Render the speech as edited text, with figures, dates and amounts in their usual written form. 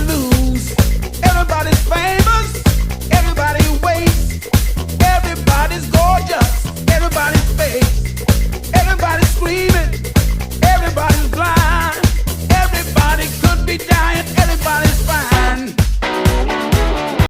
lose. Everybody's famous, everybody waits. Everybody's gorgeous, everybody's fake. Everybody's screaming, everybody's blind. Everybody could be dying, everybody's